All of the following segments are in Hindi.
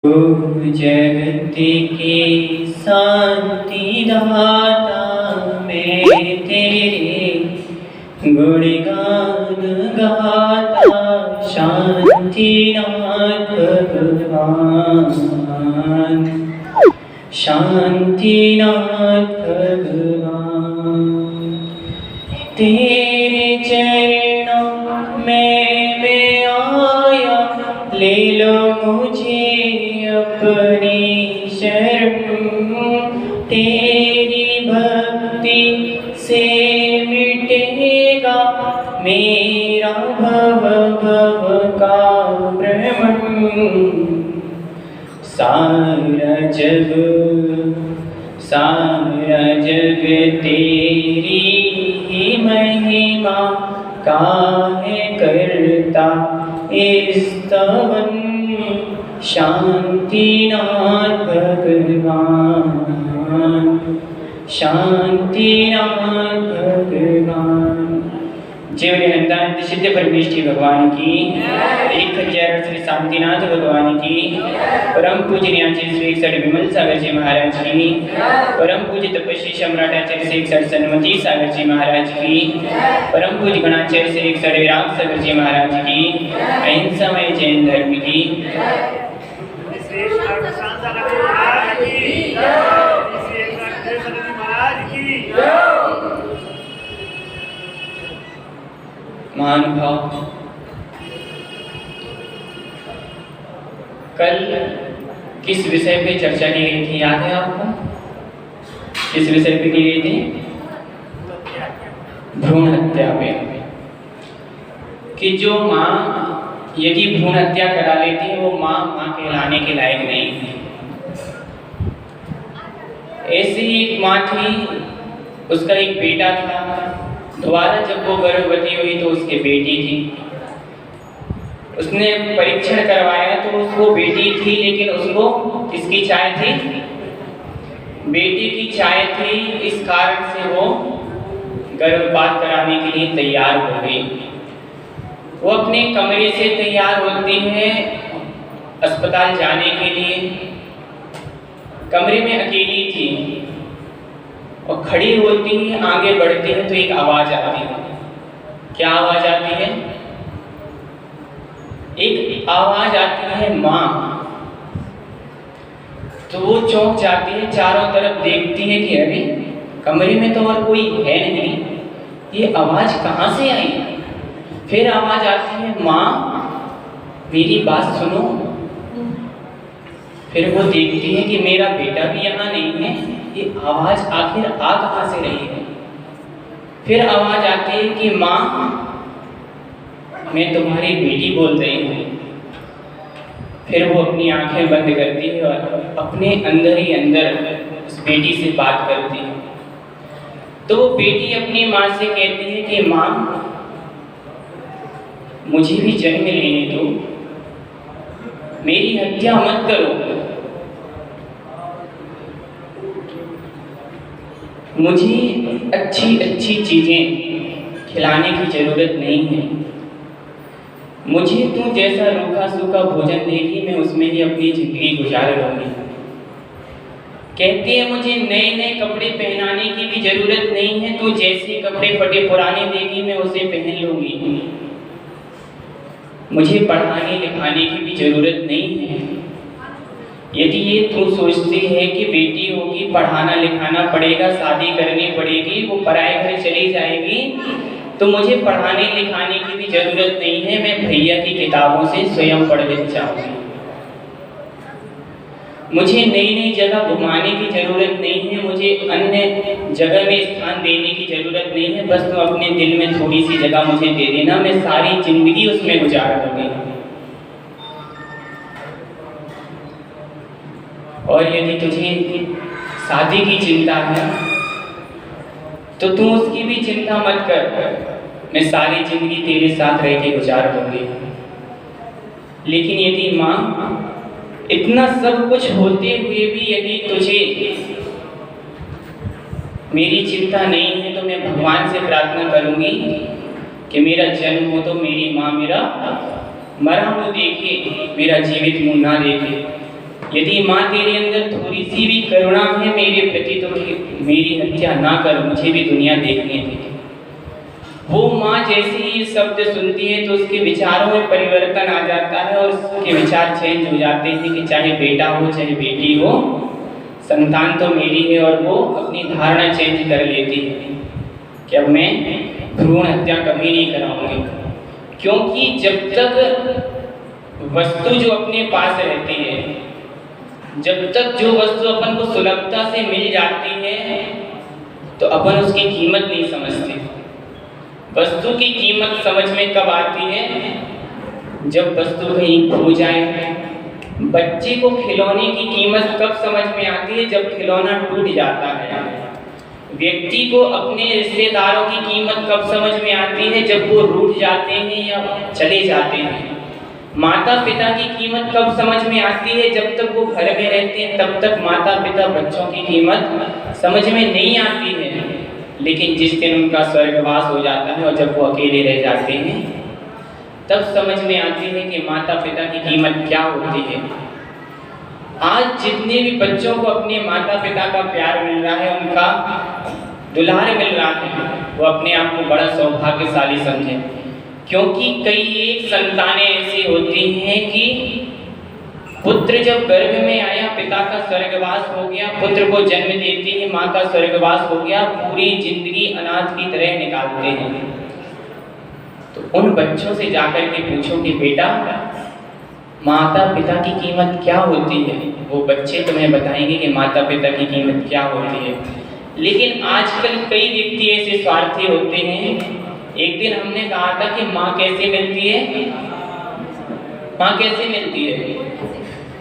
जगत की शांति दाता मैं तेरे गुणगान गाता शांतिनाथ भगवान, शांतिनाथ भगवान। तेरे चरणों में मैं आया, ले लो मुझे अपनी शरण। तेरी भक्ति से मिटेगा मेरा भव भव का भ्रमण। सारा जग तेरी ही महिमा काहे करता स्तवन। शांतिनाथ भगवान, शांतिनाथ भगवान। जय अनंत सिद्ध परमेष्ठी भगवान की, 1000 श्री शांतिनाथ भगवान की, परम पूजनीय श्री 61 विमल सागर जी महाराज की, परम पूज्य तपस्वी सम्राटाचार्य श्री 61 सन्मति सागर जी महाराज की, परम पूज्य गणाचार्य श्री 61 विराग सागर जी महाराज की, अहिंसामय जैन धर्म की। महानुभाव, कल किस विषय पे चर्चा की गई थी, याद है आपको? किस विषय पे की गई थी? भ्रूण हत्या पे। कि जो माँ यदि भ्रूण हत्या करा लेती है वो माँ कहलाने के लायक नहीं है। ऐसी ही एक माँ थी, उसका एक बेटा था। दोबारा जब वो गर्भवती हुई तो उसकी बेटी थी। उसने परीक्षण करवाया तो उसको बेटी थी, लेकिन उसको किसकी चाय थी? बेटी की चाय थी। इस कारण से वो गर्भपात कराने के लिए तैयार हो गई। वो अपने कमरे से तैयार होती है अस्पताल जाने के लिए। कमरे में अकेली थी और खड़ी होती है, आगे बढ़ती है तो एक आवाज आती है। क्या आवाज आती है? एक आवाज आती है, माँ। तो वो चौंक जाती है, चारों तरफ देखती है कि अरे कमरे में तो और कोई है नहीं, ये आवाज कहाँ से आई? फिर आवाज आती है, माँ मेरी बात सुनो। फिर वो देखती है कि मेरा बेटा भी यहाँ नहीं है, ये आवाज आखिर आ कहाँ से रही है? फिर आवाज आती है कि माँ मैं तुम्हारी बेटी बोल रही हूँ। फिर वो अपनी आंखें बंद करती है और अपने अंदर ही अंदर उस बेटी से बात करती है। तो वो बेटी अपनी माँ से कहती है कि माँ मुझे भी जन्म लेने दो, मेरी हत्या मत करो। मुझे अच्छी अच्छी चीजें खिलाने की जरूरत नहीं है। मुझे तू जैसा रूखा सूखा भोजन देगी मैं उसमें ही अपनी जिंदगी गुजार लूंगी। कहती है मुझे नए नए कपड़े पहनाने की भी जरूरत नहीं है, तू जैसे कपड़े फटे पुराने देगी मैं उसे पहन लूंगी। मुझे पढ़ाने लिखाने की भी जरूरत नहीं है। यदि ये तू सोचती है कि बेटी होगी पढ़ाना लिखाना पड़ेगा, शादी करनी पड़ेगी, वो पराए घर चली जाएगी, तो मुझे पढ़ाने लिखाने की भी जरूरत नहीं है। मैं भैया की किताबों से स्वयं पढ़ ले जाऊंगी। मुझे नई नई जगह घुमाने की जरूरत नहीं है, मुझे अन्य जगह में स्थान देने की जरूरत नहीं है। बस तुम अपने दिल में थोड़ी सी जगह मुझे दे देना, मैं सारी जिंदगी उसमें गुजार दूंगी। और यदि तुझे शादी की चिंता है तो तू उसकी भी चिंता मत कर, मैं सारी जिंदगी तेरे साथ रह के गुजार दूंगी। लेकिन यदि माँ इतना सब कुछ होते हुए भी यदि तुझे मेरी चिंता नहीं है तो मैं भगवान से प्रार्थना करूंगी कि मेरा जन्म हो तो मेरी माँ मेरा मरा मुँह देखे, मेरा जीवित मुँह ना देखे। यदि माँ तेरे अंदर थोड़ी सी भी करुणा है मेरे प्रति तो मेरी हत्या ना कर, मुझे भी दुनिया देखने दे। वो माँ जैसे ही शब्द सुनती है तो उसके विचारों में परिवर्तन आ जाता है और उसके विचार चेंज हो जाते हैं कि चाहे बेटा हो चाहे बेटी हो, संतान तो मेरी है। और वो अपनी धारणा चेंज कर लेती है कि अब मैं भ्रूण हत्या कभी नहीं कराऊंगी, क्योंकि जब तक वस्तु जो अपने पास रहती है, जब तक जो वस्तु अपन को सुलभता से मिल जाती है तो अपन उसकी कीमत नहीं समझते। वस्तु की कीमत समझ में कब आती है? जब वस्तु कहीं खो जाए। बच्चे को खिलौने की कीमत कब समझ में आती है? जब खिलौना टूट जाता है। व्यक्ति को अपने रिश्तेदारों की कीमत कब समझ में आती है? जब वो रूठ जाते हैं या चले जाते हैं। माता पिता की कीमत कब समझ में आती है? जब तक वो घर में रहते हैं तब तक माता पिता बच्चों की कीमत समझ में नहीं आती है, लेकिन जिस दिन उनका स्वर्गवास हो जाता है और जब वो अकेले रह जाते हैं तब समझ में आती है कि माता पिता की कीमत क्या होती है। आज जितने भी बच्चों को अपने माता पिता का प्यार मिल रहा है, उनका दुलार मिल रहा है, वो अपने आप को बड़ा सौभाग्यशाली समझें, क्योंकि कई एक संतानें ऐसी होती हैं कि पुत्र जब गर्भ में आया पिता का स्वर्गवास हो गया, पुत्र को जन्म देती है माँ का स्वर्गवास हो गया, पूरी जिंदगी अनाथ की तरह निकालते हैं। तो उन बच्चों से जाकर के पूछो कि बेटा माता पिता की कीमत क्या होती है, वो बच्चे तुम्हें बताएंगे कि माता पिता की कीमत क्या होती है। लेकिन आजकल कई व्यक्ति ऐसे स्वार्थी होते हैं। एक दिन हमने कहा था कि माँ कैसे मिलती है? माँ कैसे मिलती है?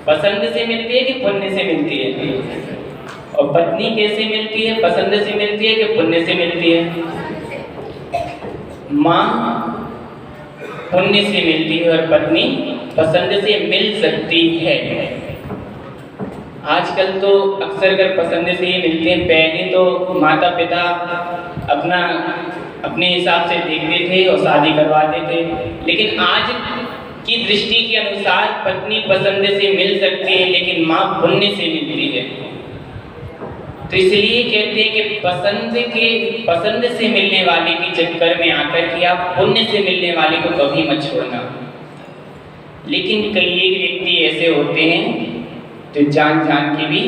पसंद से मिलती है कि पुण्य से मिलती है? और पत्नी कैसे मिलती है? पसंद से मिलती है कि पुण्य से मिलती है? माँ पुण्य से मिलती है और पत्नी पसंद से मिल सकती है। आजकल तो अक्सर अगर पसंद से ही मिलते हैं, पहले तो माता पिता अपने हिसाब से देखते थे और शादी करवाते थे, लेकिन आज की दृष्टि के अनुसार पत्नी पसंद से मिल सकती है लेकिन माँ पुण्य से मिलती है। तो इसलिए कहते हैं कि पसंद से मिलने वाले के चक्कर में आकर के आप पुण्य से मिलने वाले को कभी मत छोड़ना। लेकिन कई एक व्यक्ति ऐसे होते हैं जो जान जान के भी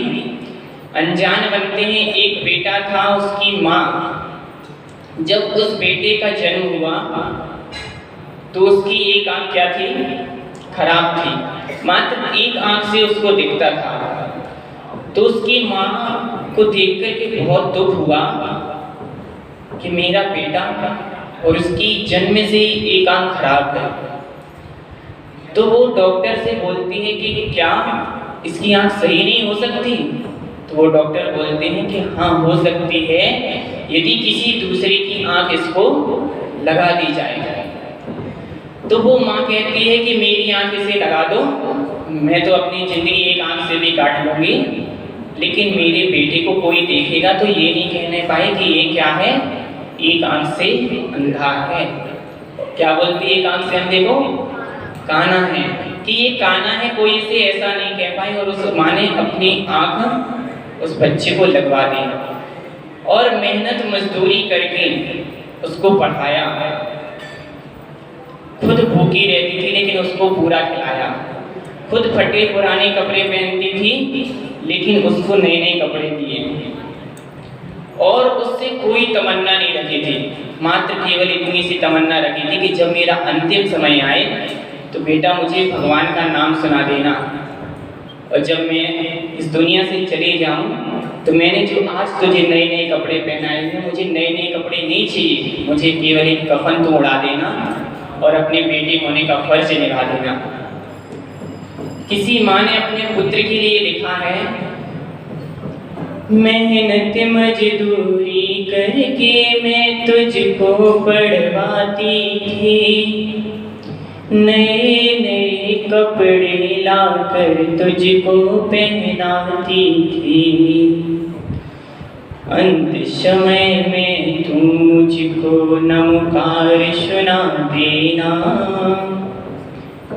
अनजान बनते हैं। एक बेटा था, उसकी माँ जब उस बेटे का जन्म हुआ तो उसकी एक आंख क्या थी? खराब थी, मात्र एक आंख से उसको दिखता था। तो उसकी माँ को देख कर के बहुत दुख हुआ कि मेरा बेटा और उसकी जन्म से ही एक आंख खराब है। तो वो डॉक्टर से बोलती है कि क्या इसकी आंख सही नहीं हो सकती? तो वो डॉक्टर बोलते हैं कि हाँ हो सकती है, यदि किसी दूसरे की आंख इसको लगा दी जाए। तो वो माँ कहती है कि मेरी आंख इसे लगा दो, मैं तो अपनी जिंदगी एक आंख से भी काट लूंगी, लेकिन मेरे बेटे को कोई देखेगा तो ये नहीं कहने पाए कि ये क्या है, एक आंख से अंधा है। क्या बोलती है? एक आंख से अंधे को काना है, कि ये काना है, कोई इसे ऐसा नहीं कह पाए। और उस माँ ने अपनी आंख उस बच्चे को लगवा दी और मेहनत मजदूरी करके उसको पढ़ाया। खुद भूखी रहती थी लेकिन उसको पूरा खिलाया। खुद फटे पुराने कपड़े पहनती थी लेकिन उसको नए नए कपड़े दिए। और उससे कोई तमन्ना नहीं रखी थी, मात्र केवल इतनी सी तमन्ना रखी थी कि जब मेरा अंतिम समय आए तो बेटा मुझे भगवान का नाम सुना देना, और जब मैं इस दुनिया से चले जाऊं तो मैंने जो आज तुझे नए नए कपड़े पहनाए हैं, मुझे नए नए कपड़े नहीं चाहिए, मुझे केवल एक कफन तो उड़ा देना और अपने बेटे होने का फर्ज निभा देना। किसी माँ ने अपने पुत्र के लिए लिखा है, मेहनत मजदूरी करके मैं तुझको पढ़वाती थी, नए नए कपड़े लाकर तुझको पहनाती थी, अंत समय में तू मुझको नमकार सुना देना,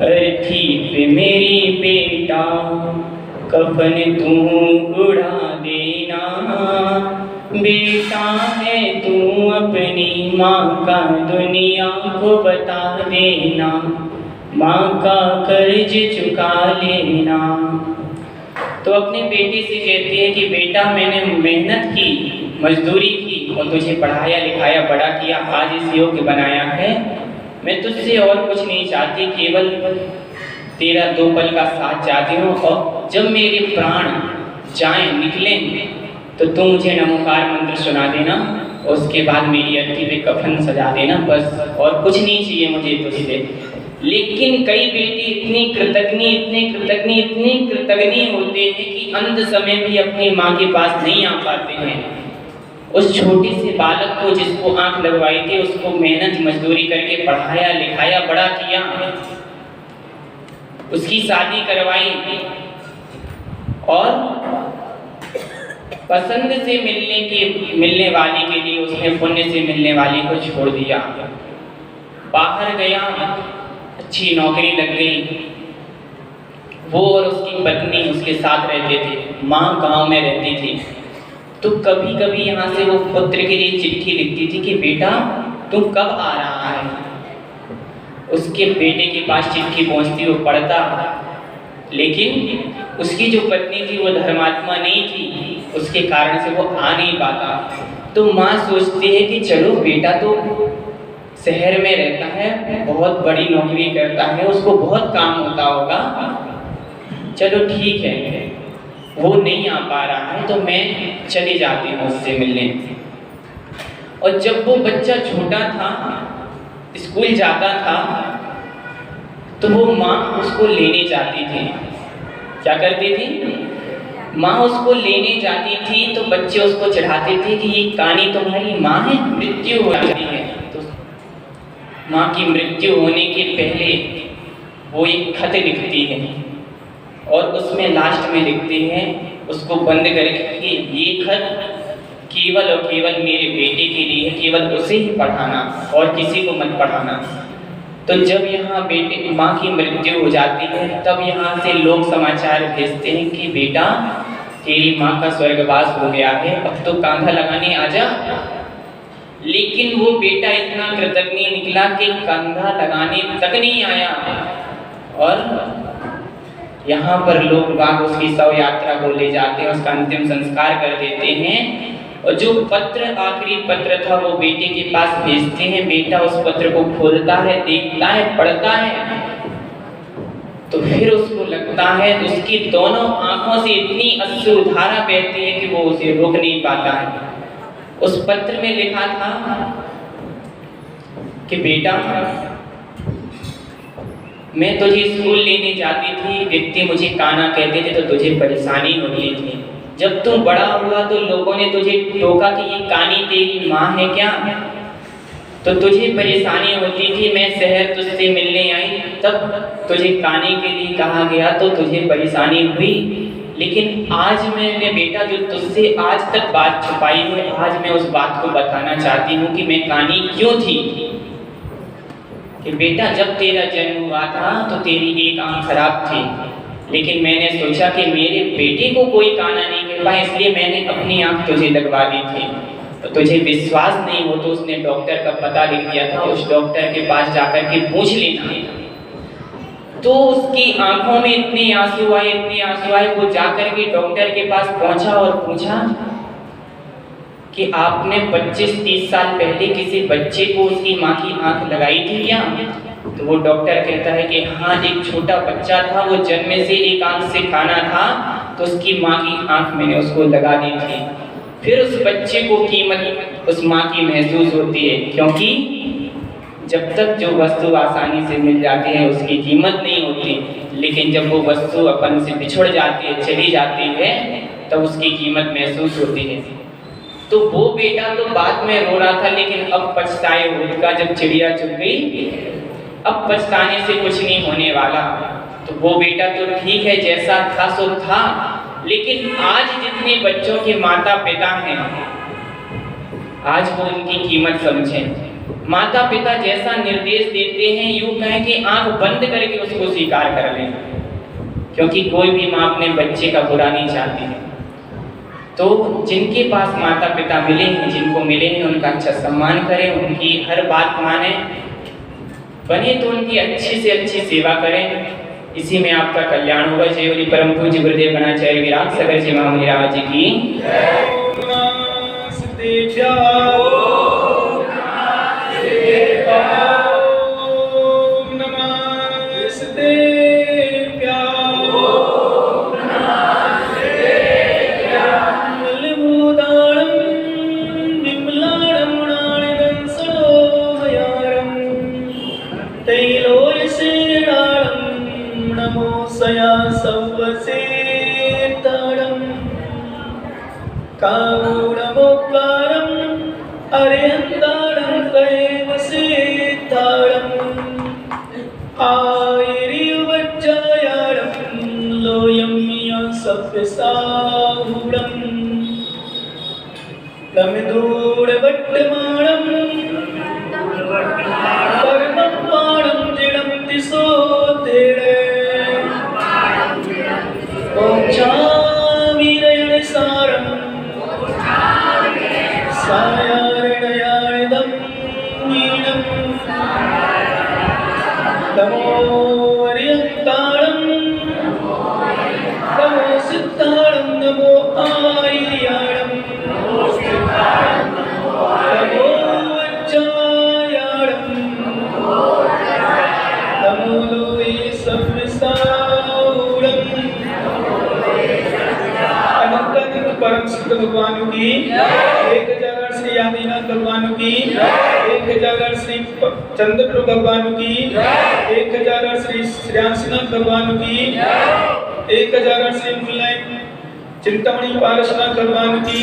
अर्थी पे मेरी बेटा कफन तू उड़ा देना, बेटा है तू अपनी माँ का दुनिया को बता देना, माँ का कर्ज चुका लेना। तो अपने बेटे से कहती है कि बेटा मैंने मेहनत की, मजदूरी की और तुझे पढ़ाया लिखाया बड़ा किया, आज इस योग्य बनाया है। मैं तुझसे और कुछ नहीं चाहती, केवल तेरा 2 पल का साथ चाहती हूँ। और जब मेरे प्राण जाएं निकलें तो तू मुझे नमोकार मंत्र सुना देना और उसके बाद मेरी अर्थी पे कफन सजा देना, बस और कुछ नहीं चाहिए मुझे तुझसे। लेकिन कई बेटे इतनी कृतज्ञ होते हैं कि अंत समय भी अपनी माँ के पास नहीं आ पाते हैं। उस छोटे से बालक को जिसको आंख लगवाई थी, उसको मेहनत मजदूरी करके पढ़ाया लिखाया बड़ा किया, उसकी शादी करवाई और पसंद से मिलने वाली के लिए उसने पुण्य से मिलने वाली को छोड़ दिया, बाहर गया, अच्छी नौकरी लग गई, वो और उसकी पत्नी उसके साथ रहते थे, माँ गांव में रहती थी। तो कभी कभी यहाँ से वो पुत्र के लिए चिट्ठी लिखती थी कि बेटा तू कब आ रहा है। उसके बेटे के पास चिट्ठी पहुँचती, वो पढ़ता, लेकिन उसकी जो पत्नी थी वो धर्मात्मा नहीं थी, उसके कारण से वो आ नहीं पाता। तो माँ सोचती है कि चलो बेटा तो शहर में रहता है, बहुत बड़ी नौकरी करता है, उसको बहुत काम होता होगा, चलो ठीक है, वो नहीं आ पा रहा है तो मैं चली जाती हूँ उससे मिलने। और जब वो बच्चा छोटा था, स्कूल जाता था, तो वो माँ उसको लेने जाती थी। क्या करती थी? माँ उसको लेने जाती थी तो बच्चे उसको चढ़ाते थे कि ये कानी तुम्हारी माँ है, मृत्यु हो जाती है। तो माँ की मृत्यु होने के पहले वो एक खत लिखती है और उसमें लास्ट में लिखते हैं, उसको बंद करके कि ये खत केवल और केवल मेरे बेटे के लिए, केवल उसे ही पढ़ाना और किसी को मत पढ़ाना। तो जब यहाँ बेटे माँ की मृत्यु हो जाती है, तब यहाँ से लोग समाचार भेजते हैं कि बेटा तेरी माँ का स्वर्गवास हो गया है, अब तो कांधा लगाने आ जा। लेकिन वो बेटा इतना कृतज्ञ निकला कि कंधा लगाने तक नहीं आया और यहाँ पर लोग बाग उसकी शव यात्रा को ले जाते हैं, उसका अंतिम संस्कार कर देते हैं। और जो पत्र, आखिरी पत्र था, वो बेटे के पास भेजते हैं। बेटा उस पत्र को खोलता है, देखता है, पढ़ता है, तो फिर उसको लगता है, उसकी दोनों आंखों से इतनी अश्रुधारा बहती है कि वो उसे रोक नहीं पाता है। उस पत्र में लिखा था कि बेटा मैं तुझे स्कूल लेने जाती थी, व्यक्ति मुझे काना कहते थे तो तुझे परेशानी होती थी। जब तुम बड़ा हुआ तो लोगों ने तुझे टोका कि ये कानी तेरी माँ है क्या, तो तुझे परेशानी होती थी। मैं शहर तुझसे मिलने आई, तब तुझे काने के लिए कहा गया तो तुझे परेशानी हुई। लेकिन आज मैंने बेटा जो तुझसे आज तक बात छुपाई है, आज मैं उस बात को बताना चाहती हूँ कि मैं कानी क्यों थी। कि बेटा जब तेरा जन्म हुआ था तो तेरी एक आंख खराब थी, लेकिन मैंने सोचा कि मेरे बेटे को कोई काना नहीं कर पाए, इसलिए मैंने अपनी आंख तुझे लगवा दी थी। तो तुझे विश्वास नहीं हो तो उसने डॉक्टर का पता लिख दिया था, उस डॉक्टर के पास जाकर के पूछ लेना। तो उसकी आंखों में इतने आंसू आए, वो जाकर के डॉक्टर के पास पहुंचा और पूछा कि आपने 25-30 साल पहले किसी बच्चे को उसकी माँ की आंख लगाई थी क्या? तो वो डॉक्टर कहता है कि हाँ, एक छोटा बच्चा था, वो जन्म से एक आंख से खाना था, तो उसकी माँ की आंख मैंने उसको लगा दी थी। फिर उस बच्चे को कीमत उस माँ की महसूस होती है, क्योंकि जब तक जो वस्तु आसानी से मिल जाती है उसकी कीमत नहीं होती, लेकिन जब वो वस्तु अपन से बिछुड़ जाती है, चली जाती है, तब उसकी कीमत महसूस होती है। तो वो बेटा तो बाद में रो रहा था, लेकिन अब पछताए होगा जब चिड़िया चुग गई, अब पछताने से कुछ नहीं होने वाला। तो वो बेटा तो ठीक है, जैसा था सो था, लेकिन आज जितने बच्चों के माता पिता हैं, आज वो उनकी कीमत समझें। माता पिता जैसा निर्देश देते हैं, यूं कहें कि आंख बंद करके उसको स्वीकार कर लें। क्योंकि कोई भी माँ अपने बच्चे का बुरा नहीं चाहती है। तो जिनके पास माता पिता मिले हैं, जिनको मिले हैं, उनका अच्छा सम्मान करें, उनकी हर बात माने, बने तो उनकी अच्छी से अच्छी सेवा करें। इसी में आपका कल्याण होगा। जय बोली परम पूज्य गुरुदेव बनाचार्य विराट सागर जी महाराज जी की। कारुणमोक्कारं अरिहन्तारं कैवसेतारं आयरिवज्जायारं लोयं सप्यसाहुरं नमिदूरवट्टमाणं कर्मपाणं जिणं दिशोतेरे मोक्षाविरयणसारं सायारणयाणिदं नीनं नमो वरियन्ताणं नमो सिद्धाणं नमो आयर्याणं नमो वज्जायाणं नमो लोये सव्यसाहुरं अनंत परम सिद्ध भगवान की एक जगह श्री आदिनाथ भगवान की, एक जगह श्री चंद्रप्रभु भगवान की, एक जगह श्री श्रेयांशनाथ भगवान की, एक जगह श्री चिंतामणि पारसनाथ भगवान की।